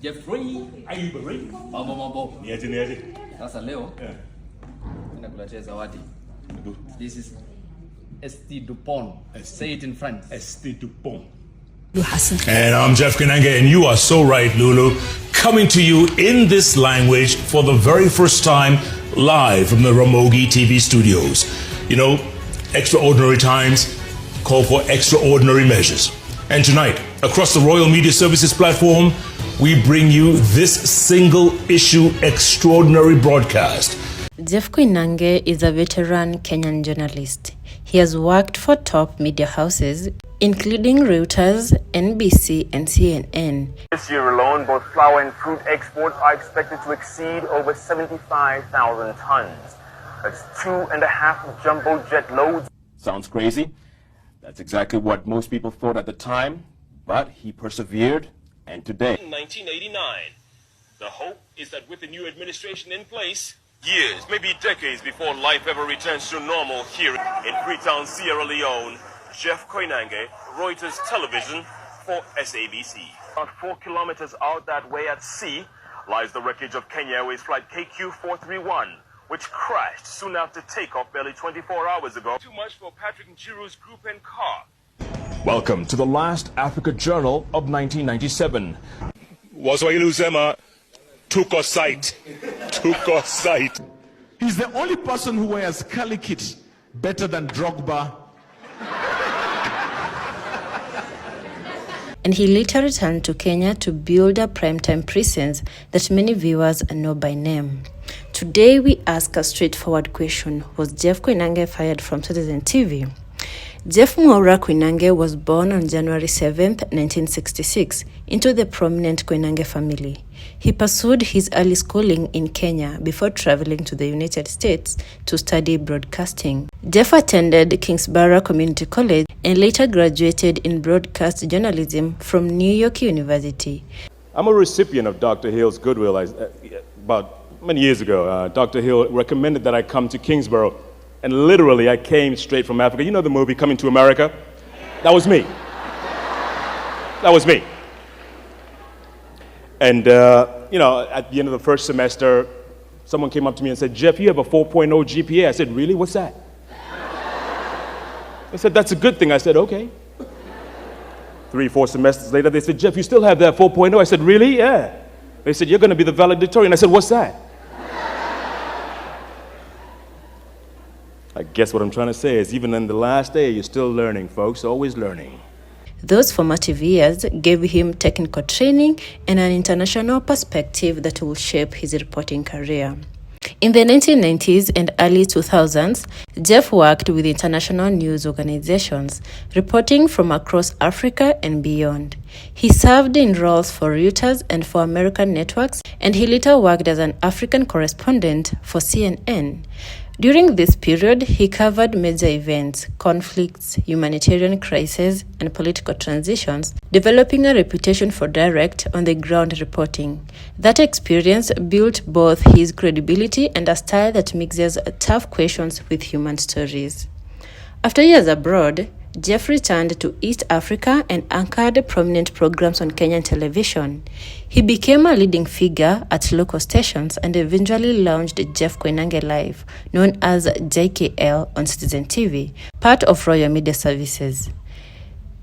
Jeffrey, Ivory. mambo. Niaje. Sasa leo nakuletea zawadi. This is St. Dupont. Say it in French. St. Dupont. And I'm Jeff Koinange, and you are so right, Lulu. Coming to you in this language for the very first time, live from the Ramogi TV studios. You know, extraordinary times call for extraordinary measures. And tonight, across the Royal Media Services platform, we bring you this single-issue extraordinary broadcast. Jeff Koinange is a veteran Kenyan journalist. He has worked for top media houses, including Reuters, NBC, and CNN. This year alone, both flour and fruit exports are expected to exceed over 75,000 tons. That's 2.5 jumbo jet loads. Sounds crazy. That's exactly what most people thought at the time, but he persevered, and today. In 1989, the hope is that with the new administration in place, years, maybe decades before life ever returns to normal here in Freetown, Sierra Leone, Jeff Koinange, Reuters Television for SABC. About 4 kilometers out that way at sea lies the wreckage of Kenya Airways flight KQ431, which crashed soon after takeoff barely 24 hours ago. Too much for Patrick Njiru's group and car. Welcome to the last Africa Journal of 1997. Waswahili usema tuko sight. Tuko sight. He's the only person who wears curly kit better than Drogba. And he later returned to Kenya to build a primetime presence that many viewers know by name. Today we ask a straightforward question: was Jeff Koinange fired from Citizen TV? Jeff Mwaura Koinange was born on January 7, 1966, into the prominent Koinange family. He pursued his early schooling in Kenya before traveling to the United States to study broadcasting. Jeff attended Kingsborough Community College and later graduated in broadcast journalism from New York University. I'm a recipient of Dr. Hill's goodwill. About many years ago, Dr. Hill recommended that I come to Kingsborough. And literally, I came straight from Africa. You know the movie Coming to America? That was me. That was me. And, you know, at the end of the first semester, someone came up to me and said, Jeff, you have a 4.0 GPA. I said, really? What's that? I said, that's a good thing. I said, okay. 3-4 semesters later, they said, Jeff, you still have that 4.0. I said, really? Yeah. They said, you're going to be the valedictorian. I said, what's that? I guess what I'm trying to say is even in the last day, you're still learning, folks, always learning. Those formative years gave him technical training and an international perspective that will shape his reporting career. In the 1990s and early 2000s, Jeff worked with international news organizations, reporting from across Africa and beyond. He served in roles for Reuters and for American networks, and he later worked as an African correspondent for CNN. During this period, he covered major events, conflicts, humanitarian crises, and political transitions, developing a reputation for direct, on-the-ground reporting. That experience built both his credibility and a style that mixes tough questions with human stories. After years abroad, Jeff returned to East Africa and anchored prominent programs on Kenyan television. He became a leading figure at local stations and eventually launched Jeff Koinange Live, known as JKL on Citizen TV, part of Royal Media Services.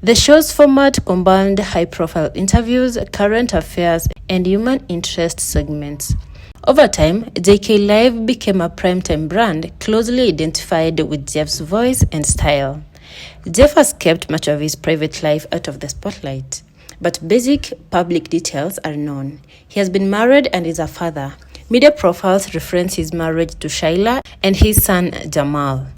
The show's format combined high-profile interviews, current affairs, and human interest segments. Over time, JK Live became a primetime brand closely identified with Jeff's voice and style. Jeff has kept much of his private life out of the spotlight, but basic public details are known. He has been married and is a father. Media profiles reference his marriage to Shaila and his son Jamal.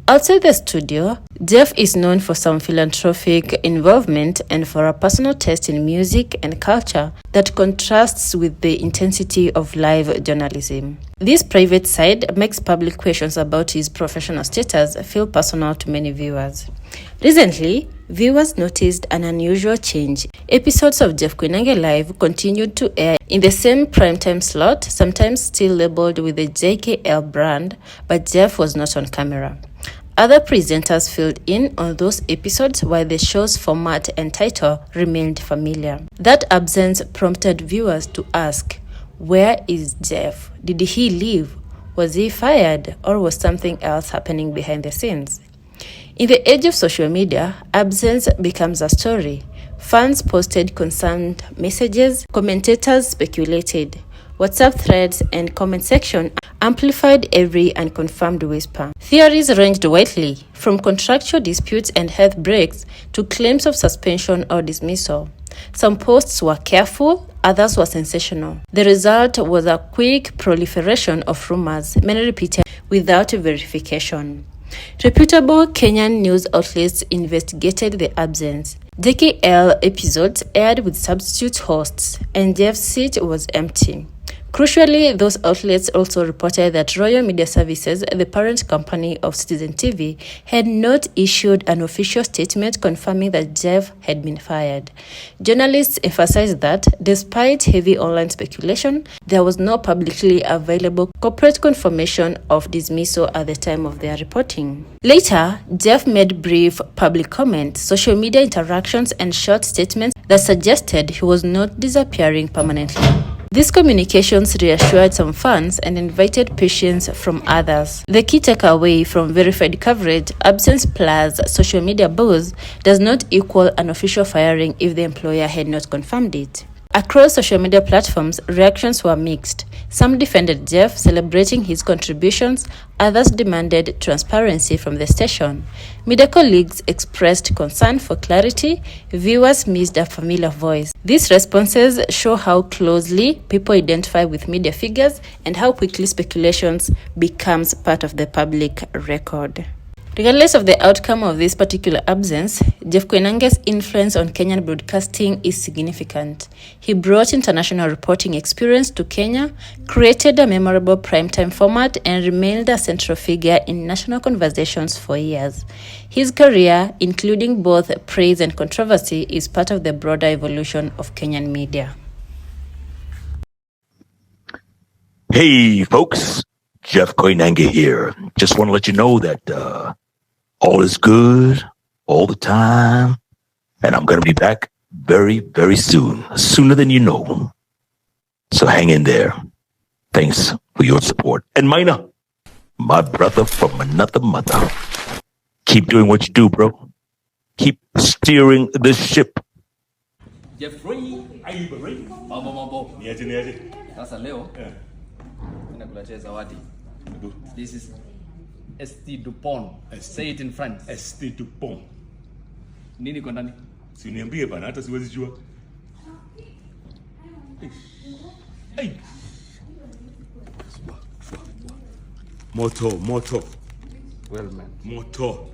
Outside the studio, Jeff is known for some philanthropic involvement and for a personal taste in music and culture that contrasts with the intensity of live journalism. This private side makes public questions about his professional status feel personal to many viewers. Recently, viewers noticed an unusual change. Episodes of Jeff Koinange Live continued to air in the same primetime slot, sometimes still labeled with the JKL brand, but Jeff was not on camera. Other presenters filled in on those episodes while the show's format and title remained familiar. That absence prompted viewers to ask, where is Jeff? Did he leave? Was he fired? Or was something else happening behind the scenes? In the age of social media, absence becomes a story. Fans posted concerned messages, commentators speculated. WhatsApp threads and comment section amplified every unconfirmed whisper. Theories ranged widely, from contractual disputes and health breaks to claims of suspension or dismissal. Some posts were careful, others were sensational. The result was a quick proliferation of rumors, many repeated without verification. Reputable Kenyan news outlets investigated the absence. JKL episodes aired with substitute hosts, and Jeff's seat was empty. Crucially, those outlets also reported that Royal Media Services, the parent company of Citizen TV, had not issued an official statement confirming that Jeff had been fired. Journalists emphasized that, despite heavy online speculation, there was no publicly available corporate confirmation of dismissal at the time of their reporting. Later, Jeff made brief public comments, social media interactions, and short statements that suggested he was not disappearing permanently. These communications reassured some fans and invited patience from others. The key takeaway from verified coverage, absence plus social media buzz, does not equal an official firing if the employer had not confirmed it. Across social media platforms, reactions were mixed. Some defended Jeff, celebrating his contributions. Others demanded transparency from the station. Media colleagues expressed concern for clarity. Viewers missed a familiar voice. These responses show how closely people identify with media figures and how quickly speculations becomes part of the public record. Regardless of the outcome of this particular absence, Jeff Koinange's influence on Kenyan broadcasting is significant. He brought international reporting experience to Kenya, created a memorable primetime format, and remained a central figure in national conversations for years. His career, including both praise and controversy, is part of the broader evolution of Kenyan media. Hey, folks. Jeff Koinange here. Just want to let you know that all is good all the time, and I'm going to be back very, very soon, sooner than you know. So hang in there. Thanks for your support. And Maina, my brother from another mother, keep doing what you do, bro. Keep steering this ship. Jeffrey, Aibu, mambo. niaje. Sasa leo nakuletea zawadi. This is St. Dupont. Say it in French. St. Dupont. Nini kwa ndani? Si niambie bana, hata siwezi jua. Hey. Moto. Well, man. Moto.